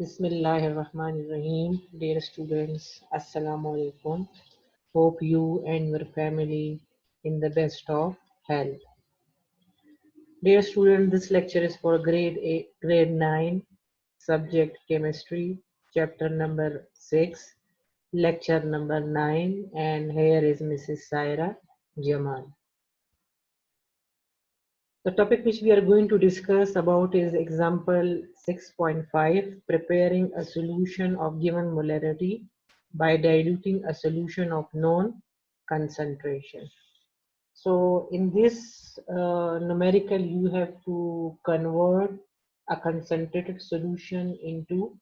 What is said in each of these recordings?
Bismillahirrahmanirrahim. Dear students, Assalamu alaikum. Hope you and your family in the best of health. Dear student, this lecture is for grade 9, subject chemistry, chapter number 6, lecture number 9, and here is Mrs. Saira Jamal. The topic which we are going to discuss about is example 6.5, preparing a solution of given molarity by diluting a solution of known concentration. So in this numerical, you have to convert a concentrated solution into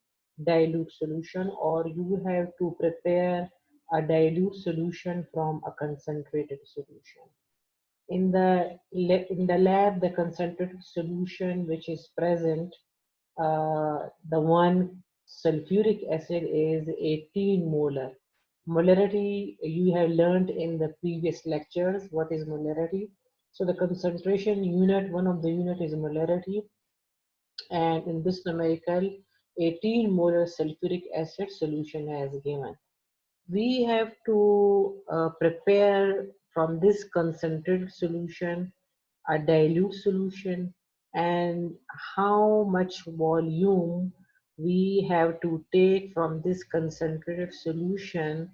dilute solution, or you have to prepare a dilute solution from a concentrated solution. In the lab, the concentrated solution which is present, the one sulfuric acid is 18 molar. Molarity you have learned in the previous lectures. What is molarity? So the concentration unit, one of the unit is molarity, and in this numerical, 18 molar sulfuric acid solution has given. We have to prepare from this concentrated solution a dilute solution, and how much volume we have to take from this concentrated solution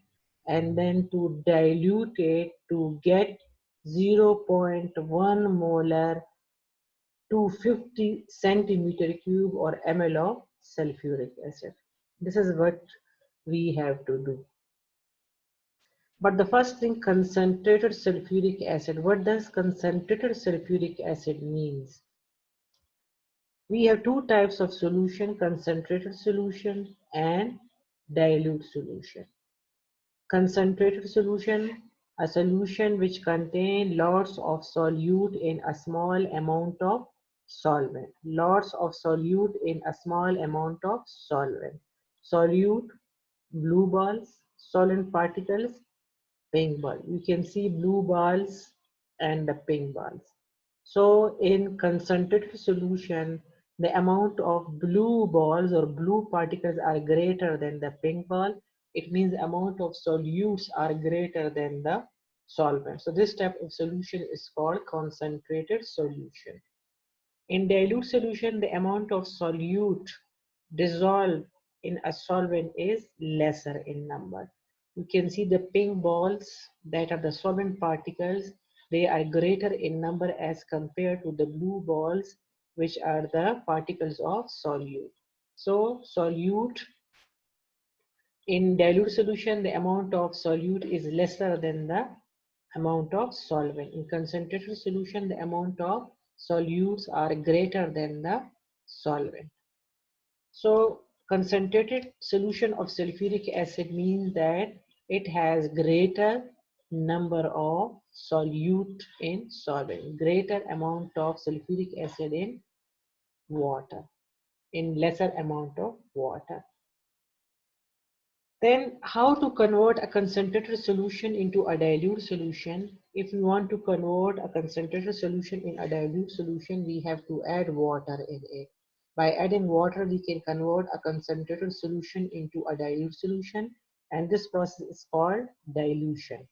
and then to dilute it to get 0.1 molar to 50 centimeter cube or ml of sulfuric acid. This is what we have to do. But the first thing, concentrated sulfuric acid. What does concentrated sulfuric acid means? We have two types of solution, concentrated solution and dilute solution. Concentrated solution, a solution which contain lots of solute in a small amount of solvent. Lots of solute in a small amount of solvent. Solute, blue balls, solvent particles, pink ball. You can see blue balls and the pink balls. So in concentrated solution, the amount of blue balls or blue particles are greater than the pink ball. It means the amount of solutes are greater than the solvent. So this type of solution is called concentrated solution. In dilute solution, the amount of solute dissolved in a solvent is lesser in number. You can see the pink balls that are the solvent particles, they are greater in number as compared to the blue balls, which are the particles of solute. So solute in dilute solution, the amount of solute is lesser than the amount of solvent. In concentrated solution, the amount of solutes are greater than the solvent. So concentrated solution of sulfuric acid means that it has greater number of solute in solvent, greater amount of sulfuric acid in water, in lesser amount of water. Then how to convert a concentrated solution into a dilute solution? If we want to convert a concentrated solution in a dilute solution, we have to add water in it. By adding water, we can convert a concentrated solution into a dilute solution, and this process is called dilution.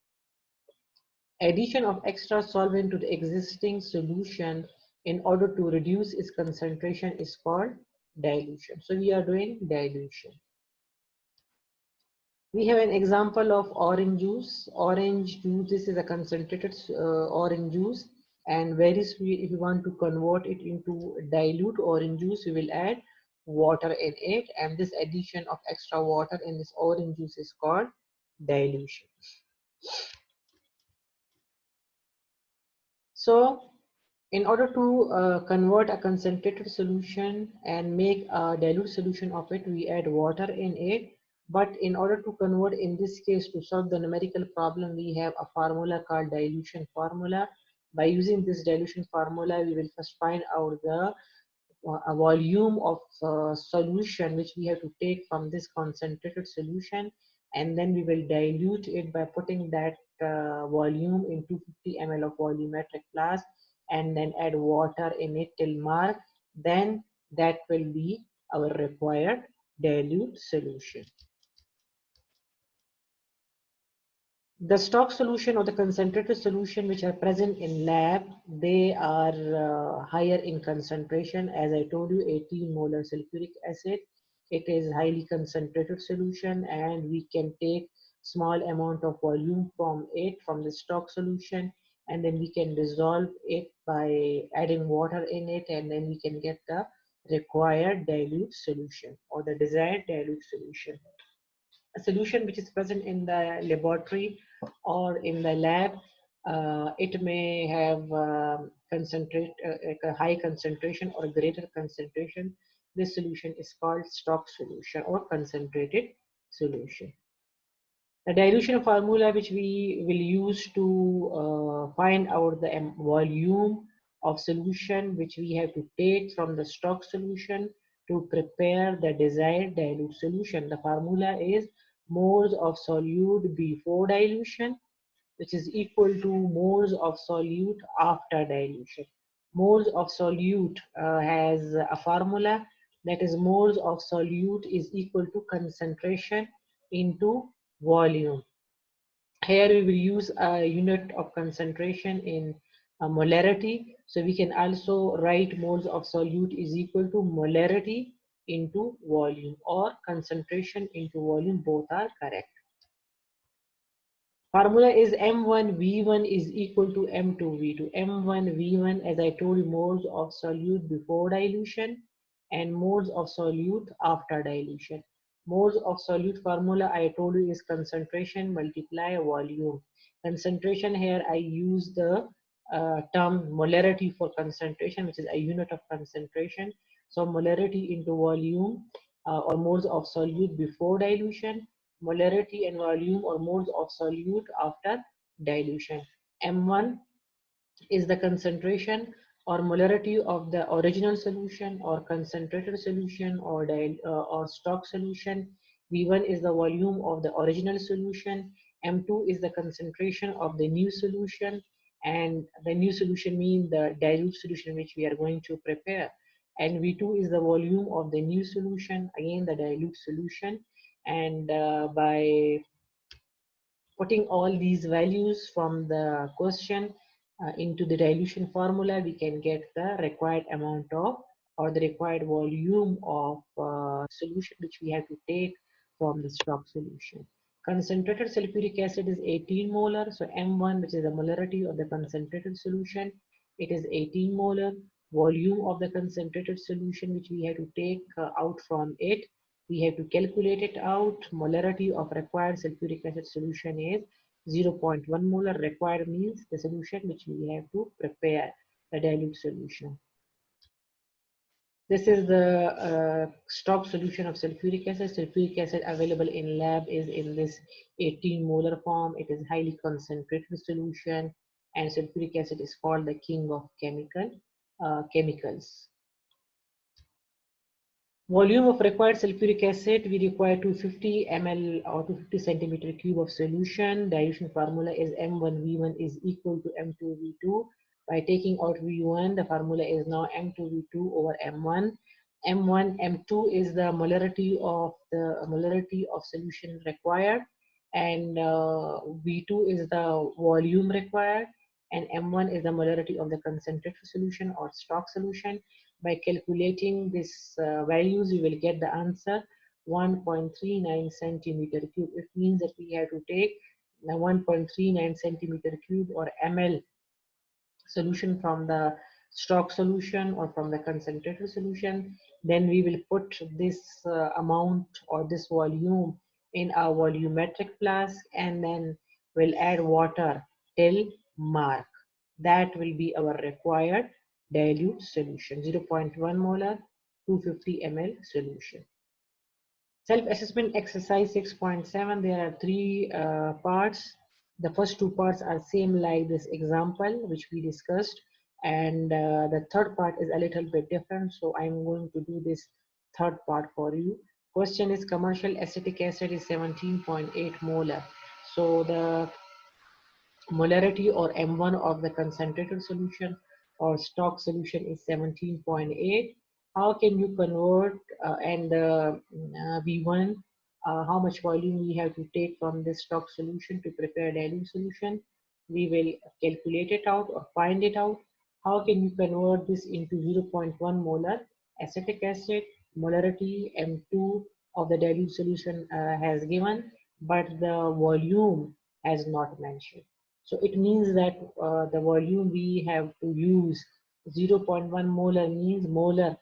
Addition of extra solvent to the existing solution in order to reduce its concentration is called dilution. So we are doing dilution. We have an example of orange juice. Orange juice, this is a concentrated orange juice and very sweet. If you want to convert it into dilute orange juice, we will add water in it, and this addition of extra water in this orange juice is called dilution. So in order to convert a concentrated solution and make a dilute solution of it, we add water in it. But in order to convert, in this case, to solve the numerical problem, we have a formula called dilution formula. By using this dilution formula, we will first find out the a volume of solution which we have to take from this concentrated solution, and then we will dilute it by putting that volume in 250 ml of volumetric flask and then add water in it till mark. Then that will be our required dilute solution. The stock solution or the concentrated solution which are present in lab, they are higher in concentration. As I told you, 18 molar sulfuric acid. It is highly concentrated solution, and we can take small amount of volume from it, from the stock solution, and then we can dissolve it by adding water in it, and then we can get the required dilute solution or the desired dilute solution. A solution which is present in the laboratory or in the lab, it may have like a high concentration or greater concentration. This solution is called stock solution or concentrated solution. The dilution formula which we will use to find out the volume of solution which we have to take from the stock solution to prepare the desired dilute solution. The formula is moles of solute before dilution, which is equal to moles of solute after dilution. Moles of solute has a formula, that is moles of solute is equal to concentration into volume. Here we will use a unit of concentration in molarity. So we can also write moles of solute is equal to molarity into volume, or concentration into volume. Both are correct. Formula is M1V1 is equal to M2V2. M1V1, as I told you, moles of solute before dilution and moles of solute after dilution. Moles of solute formula I told you is concentration multiply volume. Concentration, here I use the term molarity for concentration, which is a unit of concentration. So molarity into volume, or moles of solute before dilution, molarity and volume or moles of solute after dilution. M1 is the concentration or molarity of the original solution or concentrated solution or stock solution. V1 is the volume of the original solution. M2 is the concentration of the new solution, and the new solution means the dilute solution which we are going to prepare. And V2 is the volume of the new solution, again the dilute solution. And by putting all these values from the question into the dilution formula, we can get the required amount of, or the required volume of solution which we have to take from the stock solution. Concentrated sulfuric acid is 18 molar. So M1, which is the molarity of the concentrated solution, it is 18 molar. Volume of the concentrated solution which we have to take out from it, we have to calculate it out. Molarity of required sulfuric acid solution is 0.1 molar. Required means the solution which we have to prepare, the dilute solution. This is the stock solution of sulfuric acid. Sulfuric acid available in lab is in this 18 molar form. It is highly concentrated solution, and sulfuric acid is called the king of chemicals. Volume of required sulfuric acid, we require 250 ml or 250 centimeter cube of solution. Dilution formula is M1V1 is equal to M2V2. By taking out V1, the formula is now M2V2 over M1. M1, M2 is the molarity of solution required, and V2 is the volume required, and M1 is the molarity of the concentrated solution or stock solution. By calculating these values, you will get the answer 1.39 centimeter cube. It means that we have to take 1.39 centimeter cube or ml solution from the stock solution or from the concentrated solution. Then we will put this amount or this volume in our volumetric flask, and then we'll add water till mark. That will be our required dilute solution, 0.1 molar, 250 ml solution. Self-assessment exercise 6.7, there are three parts. The first two parts are same like this example which we discussed, and the third part is a little bit different, so I'm going to do this third part for you. Question is commercial acetic acid is 17.8 molar. So the molarity or M1 of the concentrated solution or stock solution is 17.8. how can you convert and V1, how much volume we have to take from this stock solution to prepare dilute solution. We will calculate it out or find it out. How can you convert this into 0.1 molar acetic acid? Molarity M2 of the dilute solution has given, but the volume has not mentioned. So it means that the volume we have to use 0.1 molar means molarity.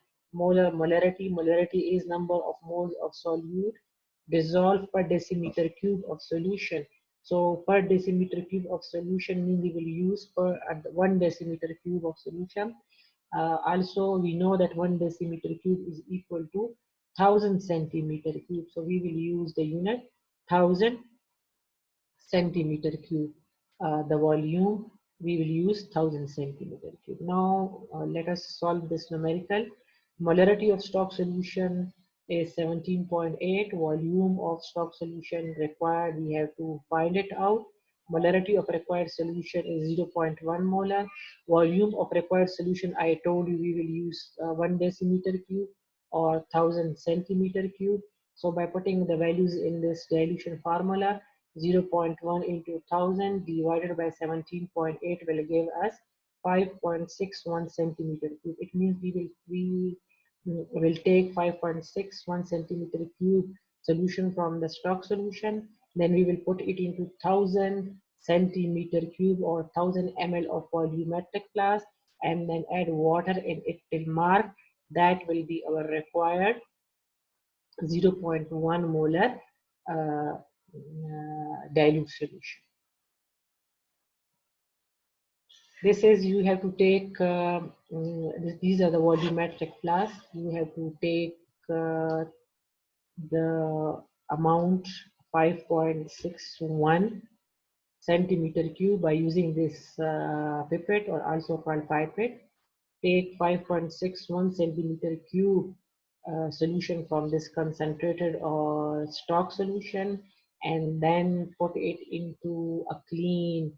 Molarity is number of moles of solute dissolved per decimeter cube of solution. So per decimeter cube of solution means we will use per 1 decimeter cube of solution. Also, we know that 1 decimeter cube is equal to 1000 centimeter cube. So we will use the unit 1000 centimeter cube. The volume we will use 1000 centimeter cube. Now let us solve this numerical. Molarity of stock solution is 17.8. Volume of stock solution required, we have to find it out. Molarity of required solution is 0.1 molar. Volume of required solution, I told you we will use 1 decimeter cube or 1000 centimeter cube. So by putting the values in this dilution formula, 0.1 into 1000 divided by 17.8 will give us 5.61 centimeter cube. It means we will take 5.61 centimeter cube solution from the stock solution. Then we will put it into 1000 centimeter cube or 1000 ml of volumetric glass and then add water in it till mark. That will be our required 0.1 molar dilute solution. This is you have to take, these are the volumetric class. You have to take the amount 5.61 centimeter cube by using this pipette or also called pipette. Take 5.61 centimeter cube solution from this concentrated or stock solution and then put it into a clean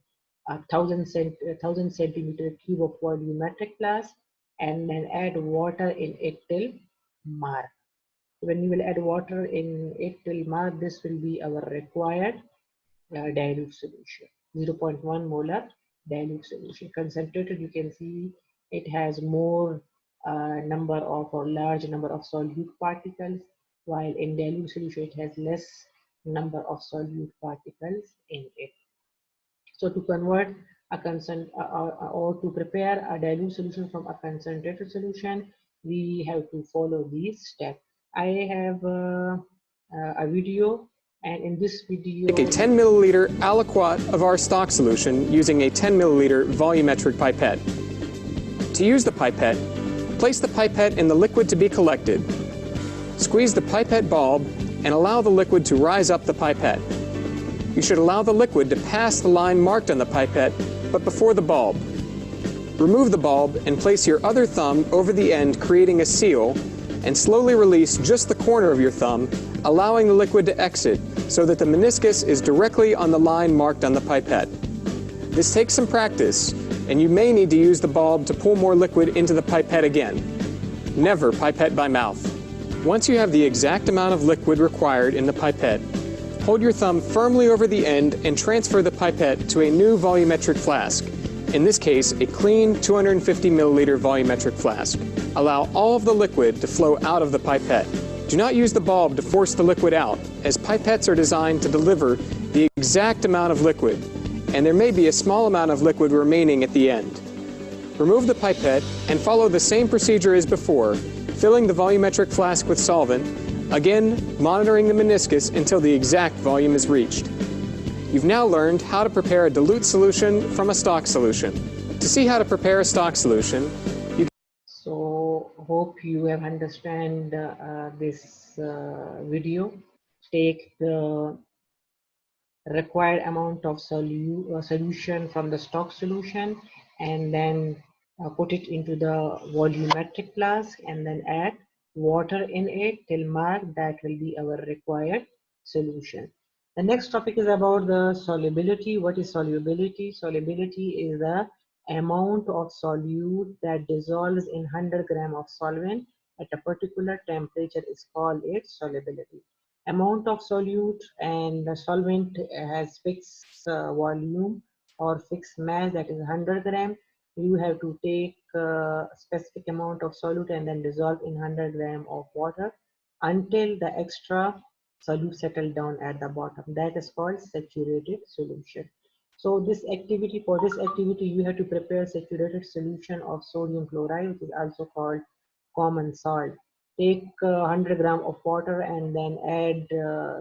1000 centimeter cube of volumetric glass and then add water in it till mark. When you will add water in it till mark, this will be our required dilute solution, 0.1 molar dilute solution. Concentrated, you can see it has more number of or large number of solute particles, while in dilute solution it has less number of solute particles in it. So to convert a or to prepare a dilute solution from a concentrated solution, we have to follow these steps. I have a video, and in this video, Take a 10 milliliter aliquot of our stock solution using a 10 milliliter volumetric pipette. To use the pipette, place the pipette in the liquid to be collected. Squeeze the pipette bulb and allow the liquid to rise up the pipette. You should allow the liquid to pass the line marked on the pipette, but before the bulb. Remove the bulb and place your other thumb over the end, creating a seal, and slowly release just the corner of your thumb, allowing the liquid to exit so that the meniscus is directly on the line marked on the pipette. This takes some practice, and you may need to use the bulb to pull more liquid into the pipette again. Never pipette by mouth. Once you have the exact amount of liquid required in the pipette, hold your thumb firmly over the end and transfer the pipette to a new volumetric flask. In this case, a clean 250 milliliter volumetric flask. Allow all of the liquid to flow out of the pipette. Do not use the bulb to force the liquid out, as pipettes are designed to deliver the exact amount of liquid, and there may be a small amount of liquid remaining at the end. Remove the pipette and follow the same procedure as before, filling the volumetric flask with solvent, again monitoring the meniscus until the exact volume is reached. You've now learned how to prepare a dilute solution from a stock solution. To see how to prepare a stock solution, so hope you have understand this video. Take the required amount of solution from the stock solution and then put it into the volumetric flask and then add water in it till mark. That will be our required solution. The next topic is about the solubility. What is solubility? Solubility is the amount of solute that dissolves in 100 gram of solvent at a particular temperature is called its solubility. Amount of solute and the solvent has fixed volume or fixed mass, that is 100 gram. You have to take a specific amount of solute and then dissolve in 100 gram of water until the extra solute settle down at the bottom. That is called saturated solution. So for this activity, you have to prepare saturated solution of sodium chloride, which is also called common salt. Take 100 gram of water and then add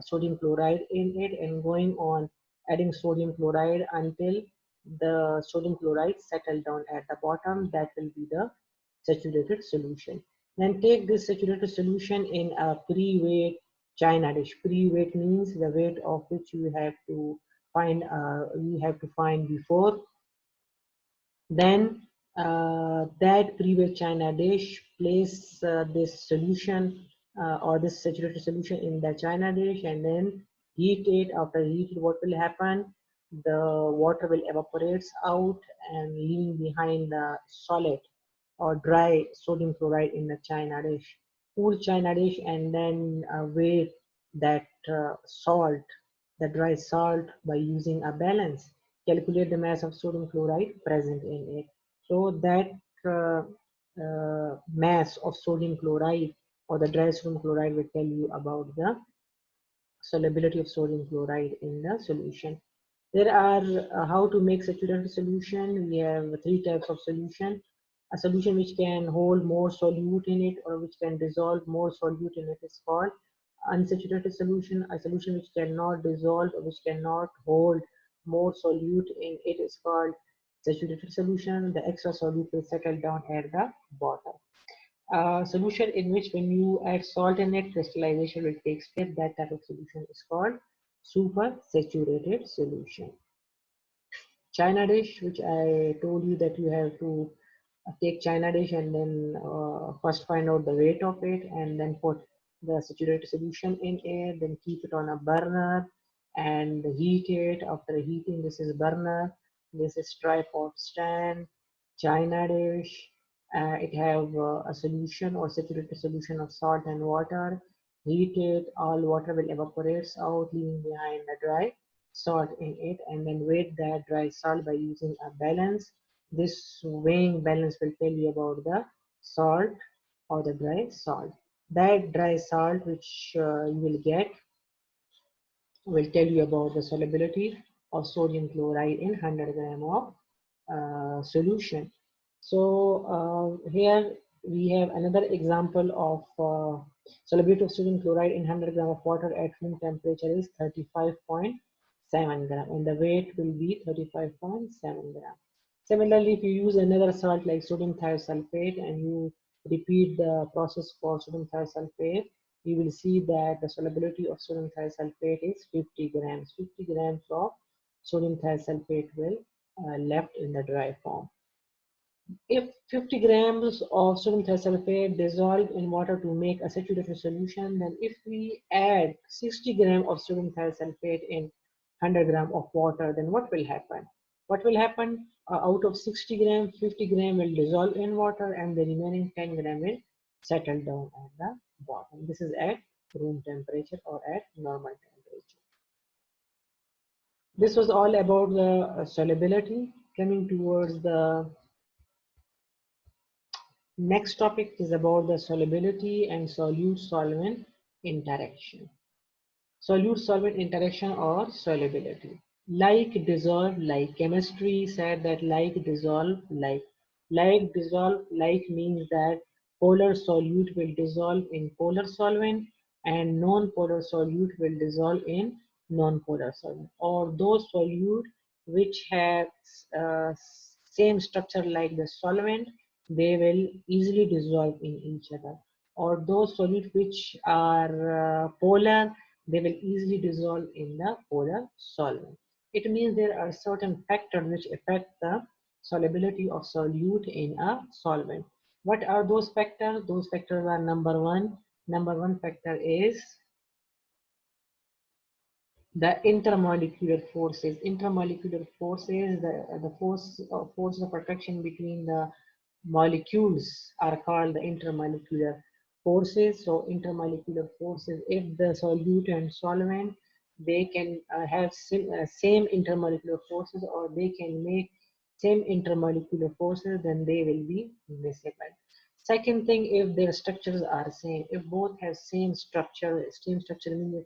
sodium chloride in it, and going on adding sodium chloride until the sodium chloride settle down at the bottom. That will be the saturated solution. Then take this saturated solution in a pre-weighed china dish. Pre-weight means the weight of which you have to find before. Then that pre-weight china dish, place this solution or this saturated solution in the china dish and then heat it. After heat, what will happen? The water will evaporate out and leaving behind the solid or dry sodium chloride in the china dish. Cool china dish and then weigh that salt, the dry salt, by using a balance. Calculate the mass of sodium chloride present in it. So that mass of sodium chloride or the dry sodium chloride will tell you about the solubility of sodium chloride in the solution. There are how to make saturated solution. We have three types of solution. A solution which can hold more solute in it or which can dissolve more solute in it is called unsaturated solution. A solution which cannot dissolve or which cannot hold more solute in it is called saturated solution. The extra solute will settle down at the bottom. Solution in which when you add salt in it, crystallization will take place. That type of solution is called super saturated solution. China dish, which I told you that you have to take china dish and then first find out the weight of it and then put the saturated solution in it, then keep it on a burner and heat it. After heating, this is burner, this is tripod stand, china dish. It have a solution or saturated solution of salt and water. Heat it, all water will evaporate out, leaving behind the dry salt in it, and then weigh that dry salt by using a balance. This weighing balance will tell you about the salt or the dry salt. That dry salt which you will get will tell you about the solubility of sodium chloride in 100 gram of solution. So here we have another example of solubility of sodium chloride in 100 gram of water at room temperature is 35.7 gram, and the weight will be 35.7 gram. Similarly, if you use another salt like sodium thiosulfate and you repeat the process for sodium thiosulfate, you will see that the solubility of sodium thiosulfate is 50 grams. 50 grams of sodium thiosulfate will left in the dry form. If 50 grams of sodium thiosulfate dissolve in water to make a saturated solution, then if we add 60 grams of sodium thiosulfate in 100 grams of water, then what will happen? What will happen? Out of 60 grams, 50 grams will dissolve in water and the remaining 10 grams will settle down at the bottom. This is at room temperature or at normal temperature. This was all about the solubility. Coming towards the next topic is about the solubility and solute-solvent interaction. Solute-solvent interaction or solubility. Like dissolve like. Chemistry said that like dissolve like. Like dissolve like means that polar solute will dissolve in polar solvent and non-polar solute will dissolve in non-polar solvent. Or those solute which have same structure like the solvent, they will easily dissolve in each other. Or those solute which are polar, they will easily dissolve in the polar solvent. It means there are certain factors which affect the solubility of solute in a solvent. What are those factors? Those factors are number one. Number one factor is the intermolecular forces. Intermolecular forces, the force of attraction between the molecules are called the intermolecular forces, so intermolecular forces. If the solute and solvent, they can have same intermolecular forces, or they can make same intermolecular forces, then they will be miscible. Second thing, if their structures are same, if both have same structure means if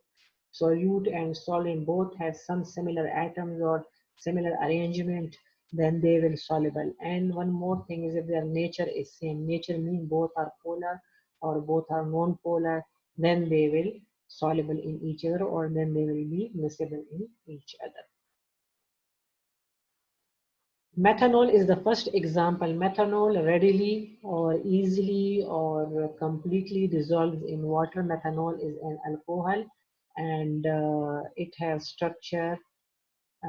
solute and solvent both have some similar atoms or similar arrangement, then they will soluble. And one more thing is if their nature is same, nature means both are polar or both are non-polar, then they will soluble in each other, or then they will be miscible in each other. Methanol is the first example. Methanol readily or easily or completely dissolves in water. Methanol is an alcohol, and it has structure.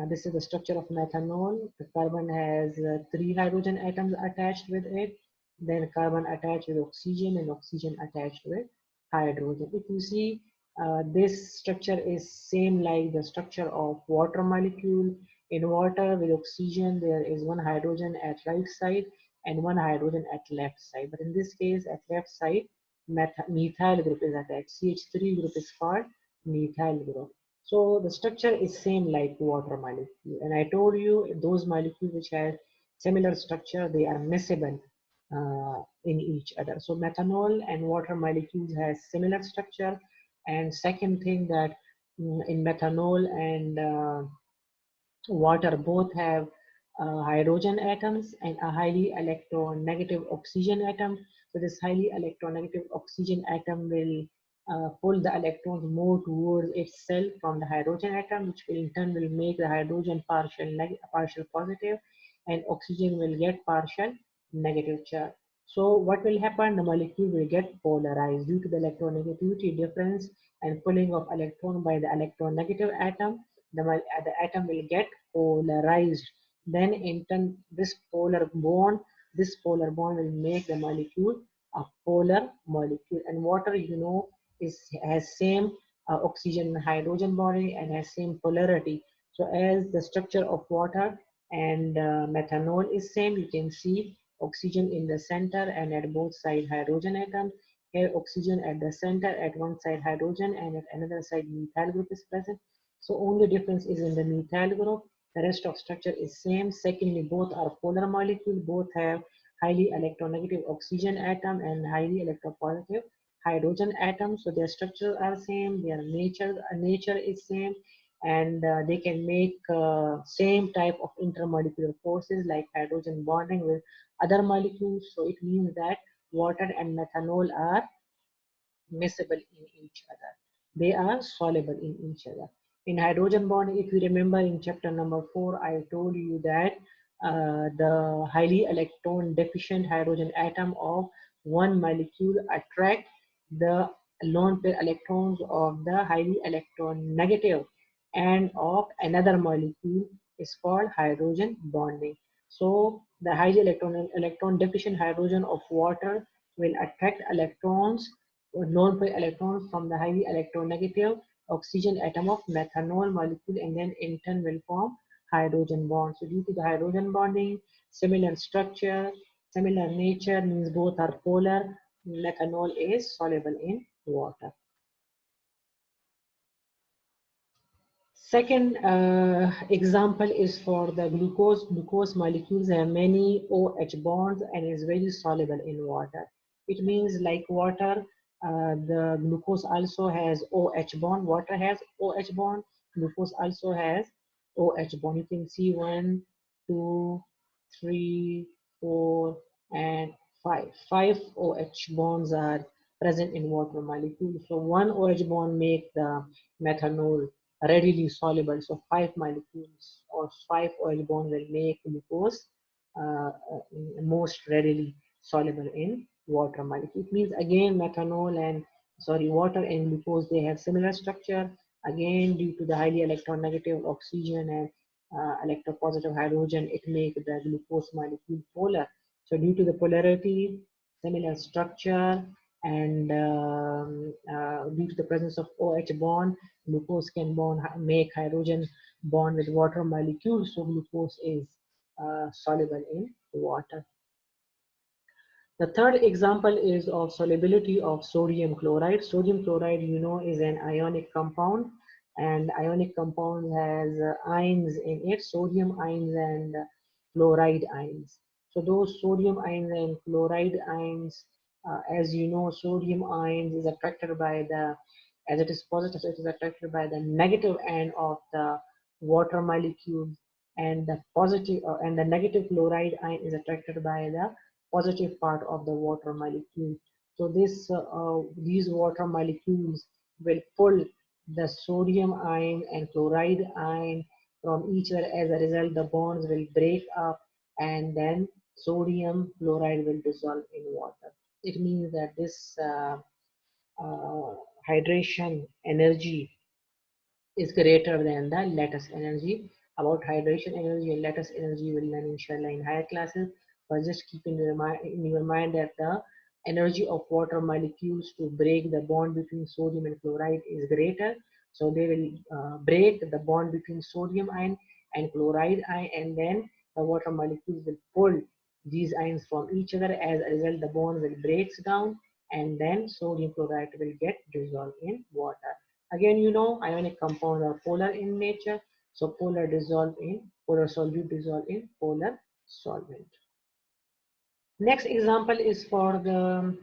This is the structure of methanol. The carbon has 3 hydrogen atoms attached with it, then carbon attached with oxygen, and oxygen attached with hydrogen. If you see, this structure is same like the structure of water molecule. In water with oxygen, there is 1 hydrogen at right side and 1 hydrogen at left side. But in this case, at left side, methyl group is attached. CH3 group is called methyl group. So the structure is same like water molecule. And I told you those molecules which have similar structure, they are miscible in each other. So methanol and water molecules has similar structure. And second thing that in methanol and water both have hydrogen atoms and a highly electronegative oxygen atom. So this highly electronegative oxygen atom will pull the electrons more towards itself from the hydrogen atom, which will in turn will make the hydrogen partial positive, and oxygen will get partial negative charge. So what will happen? The molecule will get polarized due to the electronegativity difference and pulling of electron by the electronegative atom. The atom will get polarized. Then in turn, this polar bond will make the molecule a polar molecule. And water, you know, has same oxygen and hydrogen bonding and has same polarity. So as the structure of water and methanol is same, you can see oxygen in the center and at both sides hydrogen atom. Here oxygen at the center, at one side hydrogen, and at another side methyl group is present. So only difference is in the methyl group. The rest of structure is same. Secondly, both are polar molecule. Both have highly electronegative oxygen atom and highly electropositive hydrogen atom. So their structures are same. Their nature is same, and they can make same type of intermolecular forces like hydrogen bonding with other molecules. So it means that water and methanol are miscible in each other. They are soluble in each other. In hydrogen bond, if you remember in chapter number 4, I told you that the highly electron deficient hydrogen atom of one molecule attract the lone pair electrons of the highly electron negative and of another molecule is called hydrogen bonding. So the highly electron deficient hydrogen of water will attract electrons or lone pair electrons from the highly electronegative oxygen atom of methanol molecule, and then in turn will form hydrogen bond. So due to the hydrogen bonding, similar structure, similar nature means both are polar, methanol is soluble in water. Second example is for the glucose. Glucose molecules have many OH bonds and is very soluble in water. It means like water, the glucose also has OH bond. Water has OH bond. Glucose also has OH bond. You can see 1, 2, 3, 4, and 5. 5 OH bonds are present in water molecules. So one OH bond make the methanol readily soluble. So 5 molecules or 5 oil bonds will make glucose most readily soluble in water molecule. It means again water and glucose, they have similar structure. Again, due to the highly electronegative oxygen and electropositive hydrogen, it makes the glucose molecule polar. So due to the polarity, similar structure, and due to the presence of OH bond, glucose can make hydrogen bond with water molecules, so glucose is soluble in water. The third example is of solubility of sodium chloride. Sodium chloride, you know, is an ionic compound, and ionic compound has ions in it, sodium ions and chloride ions. So those sodium ions and chloride ions, as you know, sodium ions is attracted by the, as it is positive, it is attracted by the negative end of the water molecule, and the positive and the negative chloride ion is attracted by the positive part of the water molecule. So these water molecules will pull the sodium ion and chloride ion from each other. As a result, the bonds will break up, and then sodium chloride will dissolve in water. It means that this uh, hydration energy is greater than the lattice energy. About hydration energy and lattice energy we'll learn inshallah in higher classes, but just keep in your mind that the energy of water molecules to break the bond between sodium and chloride is greater. So they will break the bond between sodium ion and chloride ion, and then the water molecules will pull these ions from each other. As a result, the bond will breaks down, and then sodium chloride will get dissolved in water. Again, you know, ionic compounds are polar in nature, so polar solute dissolve in polar solvent. Next example is for the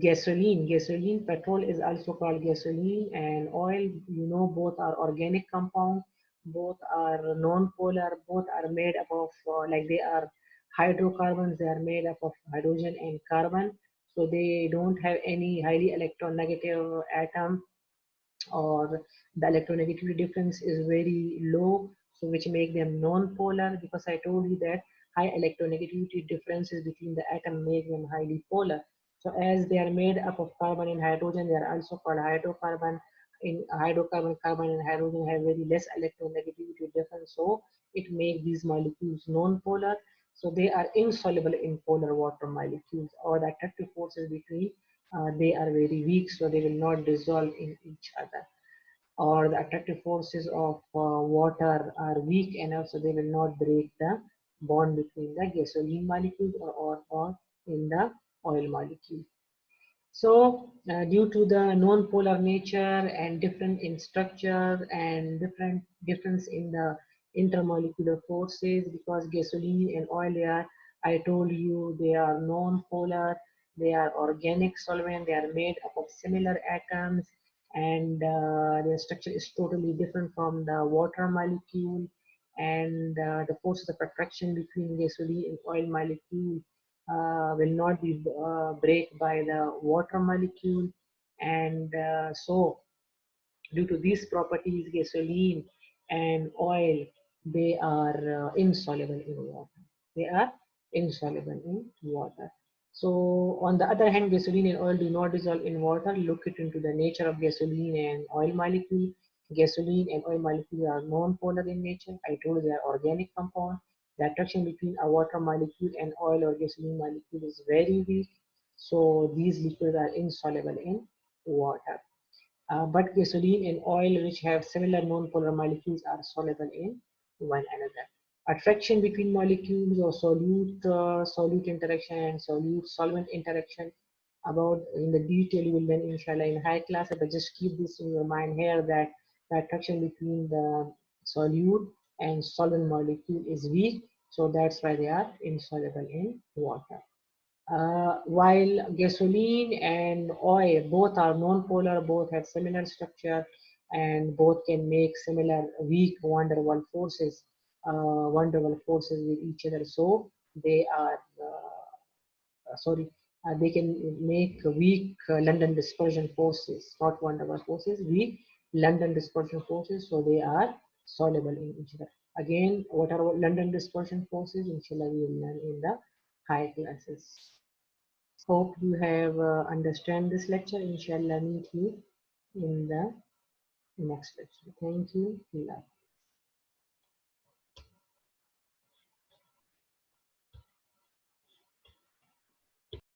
gasoline. Gasoline, petrol is also called gasoline, and oil, you know, both are organic compound, both are non-polar, both are made up of, like they are hydrocarbons, they are made up of hydrogen and carbon. So they don't have any highly electronegative atom, or the electronegativity difference is very low, so which make them non-polar, because I told you that high electronegativity differences between the atom make them highly polar. So as they are made up of carbon and hydrogen, they are also called hydrocarbon. In hydrocarbon, carbon and hydrogen have very less electronegativity difference, so it makes these molecules non-polar. So they are insoluble in polar water molecules, or the attractive forces between they are very weak, so they will not dissolve in each other. Or the attractive forces of water are weak enough, so they will not break the bond between the gasoline molecule, or in the oil molecule. So due to the non-polar nature and different in structure and difference in the intermolecular forces, because gasoline and oil are, I told you, they are non-polar, they are organic solvent, they are made up of similar atoms, and their structure is totally different from the water molecule, and the forces of attraction between gasoline and oil molecule will not be break by the water molecule, and so due to these properties, gasoline and oil, they are insoluble in water. They are insoluble in water. So on the other hand, gasoline and oil do not dissolve in water. Look it into the nature of gasoline and oil molecule. Gasoline and oil molecules are non-polar in nature. I told you they are organic compound. The attraction between a water molecule and oil or gasoline molecule is very weak. So these liquids are insoluble in water. But gasoline and oil, which have similar non-polar molecules, are soluble in one another. Attraction between molecules, or solute interaction and solute solvent interaction, about in the detail you will learn inshallah in high class, but just keep this in your mind here, that the attraction between the solute and solvent molecule is weak, so that's why they are insoluble in water. While gasoline and oil both are non-polar, both have similar structure, and both can make similar weak van der Waals forces, with each other. So they are, they can make weak London dispersion forces, not van der Waals forces, weak London dispersion forces. So they are soluble in each other. Again, what are London dispersion forces? Inshallah, we will learn in the high classes. Hope you have understand this lecture. Inshallah, meet you in the next lecture. Thank you.